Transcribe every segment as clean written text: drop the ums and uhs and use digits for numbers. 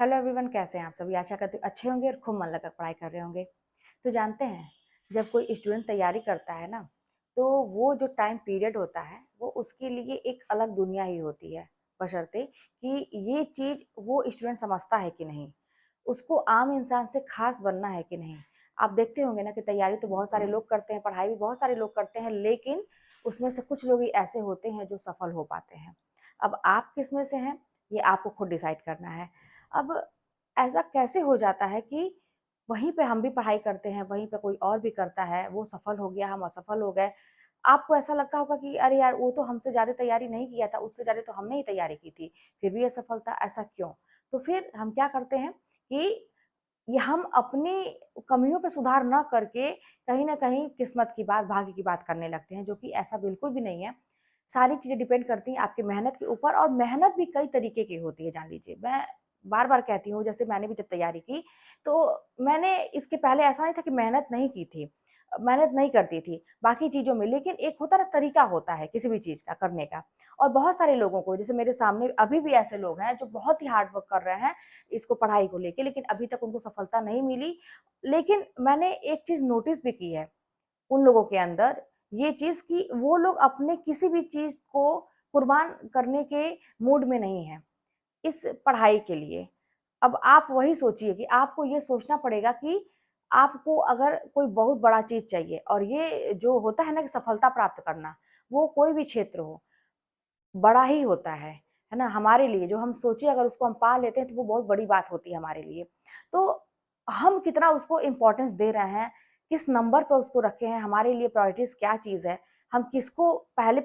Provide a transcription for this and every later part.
Hello everyone, कैसे हैं आप सभी। आशा करती हूँ अच्छे होंगे और खूब मन लगा पढ़ाई कर रहे होंगे। तो जानते हैं, जब कोई स्टूडेंट तैयारी करता है ना, तो वो जो टाइम पीरियड होता है वो उसके लिए एक अलग दुनिया ही होती है, बशर्ते कि ये चीज़ वो स्टूडेंट समझता है कि नहीं, उसको आम इंसान से खास बनना है कि नहीं। आप देखते होंगे ना कि तैयारी तो बहुत सारे लोग करते हैं, पढ़ाई भी बहुत सारे लोग करते हैं, लेकिन उसमें से कुछ लोग ही ऐसे होते हैं जो सफल हो पाते हैं। अब आप किस में से हैं, ये आपको खुद डिसाइड करना है। अब ऐसा कैसे हो जाता है कि वहीं पे हम भी पढ़ाई करते हैं, वहीं पे कोई और भी करता है, वो सफल हो गया, हम असफल हो गए। आपको ऐसा लगता होगा कि अरे यार, वो तो हमसे ज़्यादा तैयारी नहीं किया था, उससे ज़्यादा तो हमने ही तैयारी की थी, फिर भी असफलता, ऐसा क्यों? तो फिर हम क्या करते हैं कि ये हम अपनी कमियों पे सुधार ना करके कहीं न कहीं किस्मत की बात, भाग्य की बात करने लगते हैं, जो कि ऐसा बिल्कुल भी नहीं है। सारी चीज़ें डिपेंड करती हैं आपकी मेहनत के ऊपर, और मेहनत भी कई तरीके की होती है, जान लीजिए। मैं बार-बार कहती हूँ, जैसे मैंने भी जब तैयारी की, तो मैंने इसके पहले ऐसा नहीं था कि मेहनत नहीं की थी। मेहनत नहीं करती थी बाकी चीज़ों में, लेकिन एक होता है ना, तरीका होता है किसी भी चीज़ का करने का। और बहुत सारे लोगों को, जैसे मेरे सामने अभी भी ऐसे लोग हैं जो बहुत ही हार्ड वर्क कर रहे हैं इसको पढ़ाई को लेके, लेकिन अभी तक उनको सफलता नहीं मिली। लेकिन मैंने एक चीज़ नोटिस भी की है उन लोगों के अंदर, ये चीज़ कि वो लोग अपने किसी भी चीज़ को कुर्बान करने के मूड में नहीं हैं, इस पढ़ाई के लिए। अब आप वही सोचिए कि आपको ये सोचना पड़ेगा कि आपको अगर कोई बहुत बड़ा चीज़ चाहिए, और ये जो होता है ना कि सफलता प्राप्त करना, वो कोई भी क्षेत्र हो, बड़ा ही होता है ना? हमारे लिए जो हम सोचे अगर उसको हम पा लेते हैं तो वो बहुत बड़ी बात होती है हमारे लिए। तो हम कितना उसको इम्पोर्टेंस दे रहे हैं, किस नंबर पे उसको रखे हैं, हमारे लिए प्रायोरिटीज़ क्या चीज़ है, हम किसको पहले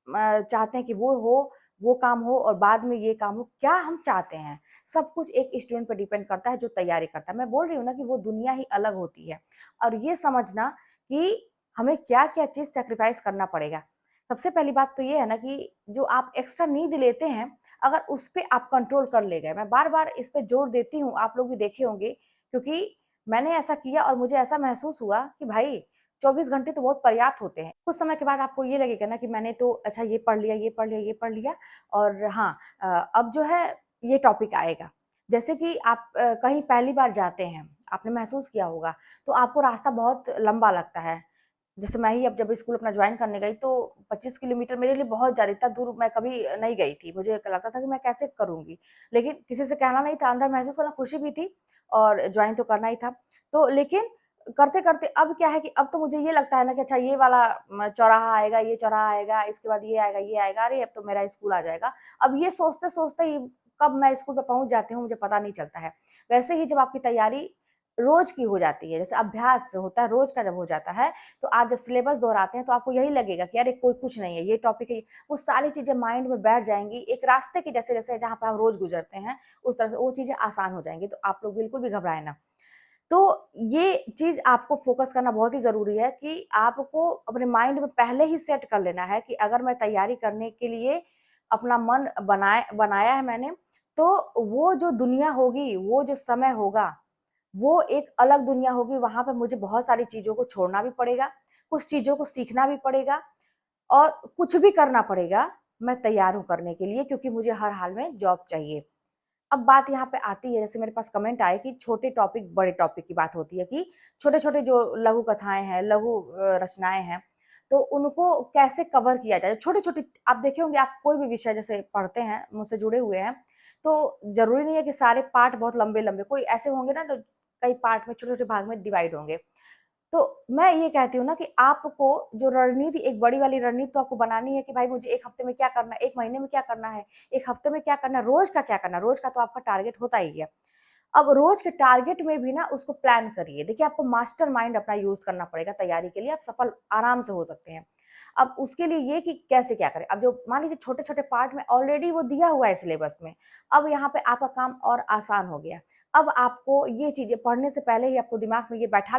चाहते हैं कि वो हो, वो काम हो और बाद में ये काम हो, क्या हम चाहते हैं? सब कुछ एक स्टूडेंट पे डिपेंड करता है जो तैयारी करता है। मैं बोल रही हूँ ना कि वो दुनिया ही अलग होती है, और ये समझना कि हमें क्या-क्या चीज़ सैक्रिफाइस करना पड़ेगा। सबसे पहली बात तो ये है ना कि जो आप एक्स्ट्रा नींद लेते हैं, अगर उस पे आप कंट्रोल कर ले गए, मैं बार-बार इस पे जोर देती हूँ, आप लोग भी देखे होंगे, क्योंकि मैंने ऐसा किया और मुझे ऐसा महसूस हुआ कि भाई 24 घंटे तो बहुत पर्याप्त होते हैं। कुछ समय के बाद आपको ये लगेगा ना कि मैंने तो अच्छा ये पढ़ लिया, ये पढ़ लिया, ये पढ़ लिया, और हाँ, अब जो है ये टॉपिक आएगा। जैसे कि आप कहीं पहली बार जाते हैं, आपने महसूस किया होगा, तो आपको रास्ता बहुत लंबा लगता है। जैसे मैं ही अब जब स्कूल अपना जॉइन करने गई, तो 25 किलोमीटर मेरे लिए बहुत ज़्यादा, इतना दूर मैं कभी नहीं गई थी। मुझे लगता था कि मैं कैसे करूँगी? लेकिन किसी से कहना नहीं था, अंदर महसूस करना, खुशी भी थी और जॉइन तो करना ही था। तो लेकिन करते-करते अब क्या है कि अब तो मुझे ये लगता है ना कि अच्छा ये वाला चौराहा आएगा, ये चौराहा आएगा, इसके बाद ये आएगा, अरे अब तो मेरा स्कूल आ जाएगा। अब ये सोचते-सोचते ही कब मैं स्कूल पे पहुँच जाती हूँ, मुझे पता नहीं चलता है। वैसे ही जब आपकी तैयारी रोज़ की हो जाती है, जैसे अभ्यास होता है, रोज़ का जब हो जाता है, तो आप जब सिलेबस दोहराते हैं तो आपको यही लगेगा कि अरे कोई कुछ नहीं है, ये टॉपिक है, वो सारी चीज़ें माइंड में बैठ जाएँगी। एक रास्ते के जैसे-जैसे जहाँ पे हम रोज़ गुज़रते हैं, उस तरह से वो चीज़ें आसान हो जाएँगी। तो आप लोग बिल्कुल भी घबराएँ ना। तो ये चीज़ आपको फ़ोकस करना बहुत ही ज़रूरी है कि आपको अपने माइंड में पहले ही सेट कर लेना है कि अगर मैं तैयारी करने के लिए अपना मन बनाया है मैंने, तो वो जो दुनिया होगी, वो जो समय होगा, वो एक अलग दुनिया होगी। वहाँ पे मुझे बहुत सारी चीज़ों को छोड़ना भी पड़ेगा, कुछ चीज़ों को सीखना भी पड़ेगा, और कुछ भी करना पड़ेगा। मैं तैयार हूँ करने के लिए, क्योंकि मुझे हर हाल में जॉब चाहिए। अब बात यहाँ पे आती है, जैसे मेरे पास कमेंट आए कि छोटे टॉपिक, बड़े टॉपिक की बात होती है कि छोटे-छोटे जो लघु कथाएँ हैं, लघु रचनाएँ हैं, तो उनको कैसे कवर किया जाए। छोटे-छोटे, आप देखे होंगे, आप कोई भी विषय जैसे पढ़ते हैं, मुझसे जुड़े हुए हैं, तो ज़रूरी नहीं है कि सारे पार्ट बहुत लंबे-लंबे, कोई ऐसे होंगे ना तो कई पार्ट में, छोटे-छोटे भाग में डिवाइड होंगे। तो मैं ये कहती हूँ ना कि आपको जो रणनीति, एक बड़ी वाली रणनीति तो आपको बनानी है कि भाई मुझे 1 हफ्ते में क्या करना है, 1 महीने में क्या करना है, 1 हफ्ते में क्या करना है, रोज़ का क्या करना है, रोज़ का तो आपका टारगेट होता ही है। अब रोज़ के टारगेट में भी ना उसको प्लान करिए। देखिए, आपको मास्टरमाइंड अपना यूज़ करना पड़ेगा तैयारी के लिए, आप सफल आराम से हो सकते हैं। अब उसके लिए ये कि कैसे क्या करें, अब जो मान लीजिए छोटे-छोटे पार्ट में ऑलरेडी वो दिया हुआ है सिलेबस में, अब यहाँ पे आपका काम और आसान हो गया। अब आपको ये चीज़ें पढ़ने से पहले ही आपको दिमाग में ये बैठा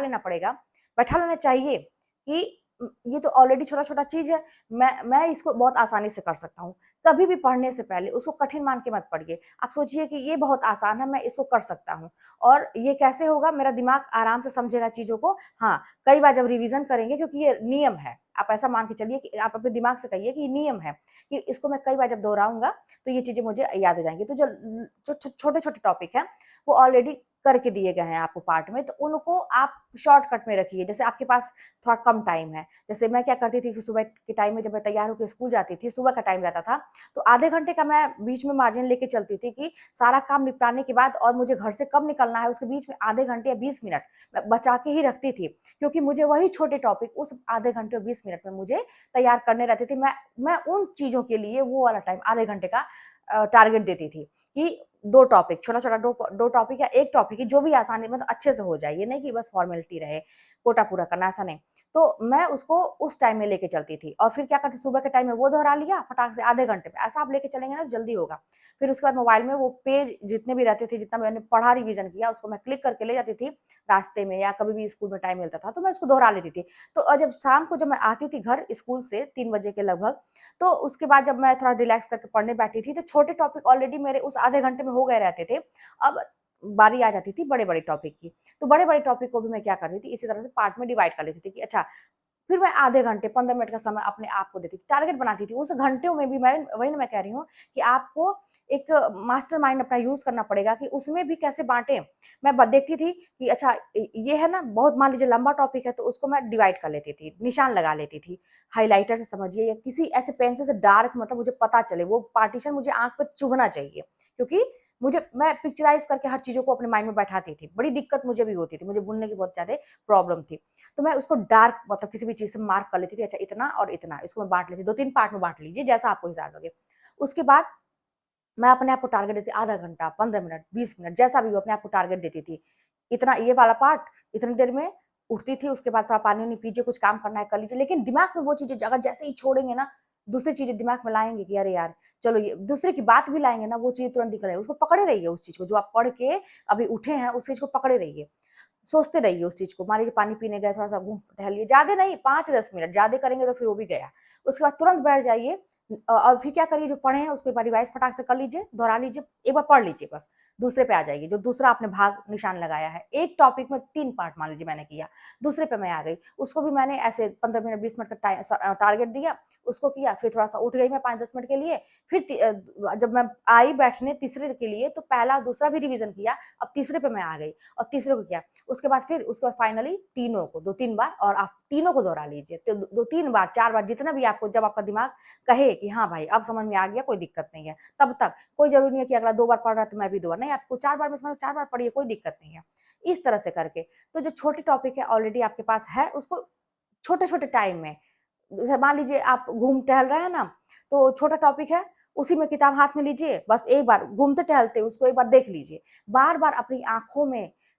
लेना चाहिए कि ये तो ऑलरेडी छोटा-छोटा चीज़ है, मैं इसको बहुत आसानी से कर सकता हूँ। कभी भी पढ़ने से पहले उसको कठिन मान के मत पढ़िए। आप सोचिए कि ये बहुत आसान है, मैं इसको कर सकता हूँ और ये कैसे होगा, मेरा दिमाग आराम से समझेगा चीज़ों को। हाँ, कई बार जब रिवीज़न करेंगे, क्योंकि ये नियम है, आप ऐसा मान के चलिए कि आप अपने दिमाग से कहिए कि ये नियम है, कि इसको मैं कई बार जब दोहराऊँगा, तो ये चीज़ें मुझे याद हो जाएँगी। तो जो छोटे-छोटे टॉपिक हैं, वो ऑलरेडी करके दिए गए हैं आपको पार्ट में, तो उनको आप शॉर्टकट में रखिए। जैसे आपके पास थोड़ा कम टाइम है, जैसे मैं क्या करती थी कि सुबह के टाइम में जब मैं तैयार होके स्कूल जाती थी, सुबह का टाइम रहता था, तो आधे घंटे का मैं बीच में मार्जिन लेके चलती थी कि सारा काम निपटाने के बाद और मुझे घर से कब निकलना है, उसके बीच में आधे घंटे या 20 मिनट मैं बचा के ही रखती थी, क्योंकि मुझे वही छोटे टॉपिक उस आधे घंटे और 20 मिनट में मुझे तैयार करने रहते थे। मैं उन चीज़ों के लिए वो वाला टाइम आधे घंटे का टारगेट देती थी कि 2 टॉपिक, छोटा-छोटा 2 टॉपिक या 1 टॉपिक ही, जो भी आसानी मतलब अच्छे से हो जाए। ये नहीं कि बस फॉर्मेलिटी रहे, कोटा पूरा करना, ऐसा नहीं। तो मैं उसको उस टाइम में लेके चलती थी और फिर क्या करती, सुबह के टाइम में वो दोहरा लिया फटाक से आधे घंटे में, ऐसा आप लेके चलेंगे ना जल्दी होगा। फिर उसके बाद मोबाइल में वो पेज जितने भी रहते थे, जितना मैंने पढ़ा रिवीजन किया, उसको मैं क्लिक करके ले जाती थी रास्ते में, या कभी भी स्कूल में टाइम मिलता था, तो मैं उसको दोहरा लेती थी। तो जब शाम को जब मैं आती थी घर स्कूल से 3 बजे के लगभग, तो उसके बाद जब मैं थोड़ा रिलैक्स करके पढ़ने बैठी थी, तो छोटे टॉपिक ऑलरेडी मेरे उस आधे घंटे में हो गए रहते थे। अब बारी आ जाती थी बड़े-बड़े टॉपिक की। तो बड़े-बड़े टॉपिक को भी मैं क्या करती थी, इसी तरह से पार्ट में डिवाइड कर लेती थी कि अच्छा, फिर मैं आधे घंटे 15 मिनट का समय अपने आप को देती थी, टारगेट बनाती थी। उस घंटों में भी मैं वही ना मैं कह रही हूँ कि आपको एक मास्टरमाइंड अपना यूज़ करना पड़ेगा कि उसमें भी कैसे बाँटें। मैं ब देखती थी कि अच्छा ये है ना, बहुत मान लीजिए लंबा टॉपिक है, तो उसको मैं डिवाइड कर लेती थी, निशान लगा लेती थी। हाइलाइटर से समझिए या किसी ऐसे पेंसिल से डार्क, मतलब मुझे पता चले, वो पार्टीशन मुझे आँख पे चुभना चाहिए, क्योंकि मैं पिक्चराइज़ करके हर चीज़ों को अपने माइंड में बैठाती थी। बड़ी दिक्कत मुझे भी होती थी, मुझे भूलने की बहुत ज़्यादा प्रॉब्लम थी। तो मैं उसको डार्क, मतलब किसी भी चीज़ से मार्क कर लेती थी, अच्छा इतना और इतना, इसको मैं बाँट लेती, 2-3 पार्ट में बाँट लीजिए, जैसा आपको हिसाब लगे। उसके बाद मैं अपने आप को टारगेट देती, आधा घंटा, 15 मिनट, 20 मिनट, जैसा भी हो अपने आप को टारगेट देती थी। इतना ये वाला पार्ट, इतनी देर में उठती थी, उसके बाद थोड़ा पानी-वानी पीजिए, कुछ काम करना है कर लीजिए। लेकिन दिमाग में वो चीज़ें अगर जैसे ही छोड़ेंगे ना, दूसरी चीज़ें दिमाग में लाएँगे कि अरे यार, चलो ये दूसरे की बात भी लाएँगे ना, वो चीज़ तुरंत निकल आएगी। उसको पकड़े रहिए उस चीज़ को, जो आप पढ़ के अभी उठे हैं, उस चीज़ को पकड़े रहिए। सोचते रहिए उस चीज़ को। मान लीजिए पानी पीने गए, थोड़ा-सा घूम टहल लिए, ज़्यादा नहीं 5-10 मिनट, ज़्यादा करेंगे तो फिर वो भी गया। उसके बाद तुरंत बैठ जाइए और फिर क्या करिए, जो पढ़े हैं उसको एक बार रिवाइज़ फटाक से कर लीजिए, दोहरा लीजिए, एक बार पढ़ लीजिए बस। दूसरे पे आ जाइए, जो दूसरा आपने भाग निशान लगाया है। एक टॉपिक में 3 पार्ट मान लीजिए मैंने किया, दूसरे पे मैं आ गई। उसको भी मैंने ऐसे 15 मिनट 20 मिनट का टारगेट दिया, उसको किया, फिर थोड़ा-सा उठ गई मैं 5-10 मिनट के लिए, फिर जब मैं आई बैठने तीसरे के लिए, तो पहला दूसरा भी रिवीज़न किया, अब तीसरे पे मैं आ गई और तीसरे को किया। उसके बाद फाइनली तीनों को 2-3 बार, और आप तीनों को दोहरा लीजिए। तो 2-3 बार, 4 बार, जितना भी आपको, जब आपका दिमाग कहे कि हाँ भाई, अब समझ में आ गया, कोई दिक्कत नहीं है, तब तक। कोई ज़रूरी नहीं है कि अगला 2 बार पढ़ रहा है तो मैं भी 2 बार, नहीं, आपको 4 बार में समझ, 4 बार पढ़िए, कोई दिक्कत नहीं है। इस तरह से करके, तो जो छोटे टॉपिक है ऑलरेडी आपके पास है, उसको छोटे-छोटे टाइम में, जैसे मान लीजिए आप घूम टहल रहे हैं ना, तो छोटा टॉपिक है, उसी में किताब हाथ में लीजिए, बस एक बार घूमते-टहलते उसको एक बार देख लीजिए। बार-बार अपनी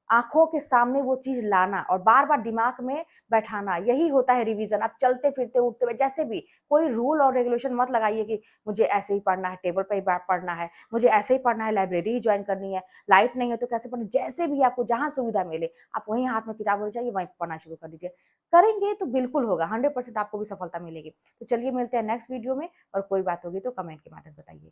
आँखों के सामने वो चीज़ लाना और बार-बार दिमाग में बैठाना, यही होता है रिवीज़न। आप चलते-फिरते, उठते हुए, जैसे भी, कोई रूल और रेगुलेशन मत लगाइए कि मुझे ऐसे ही पढ़ना है, टेबल पे ही बै पढ़ना है, मुझे ऐसे ही पढ़ना है, लाइब्रेरी ही जॉइन करनी है, लाइट नहीं है तो कैसे पढ़ना, जैसे भी आपको जहाँ सुविधा मिले, आप वहीं हाथ में किताब होनी चाहिए, वहीं पढ़ना शुरू कर दीजिए। करेंगे तो बिल्कुल होगा, 100% आपको भी सफलता मिलेगी। तो चलिए मिलते हैं नेक्स्ट वीडियो में, और कोई बात होगी तो कमेंट के माध्यम से बताइए।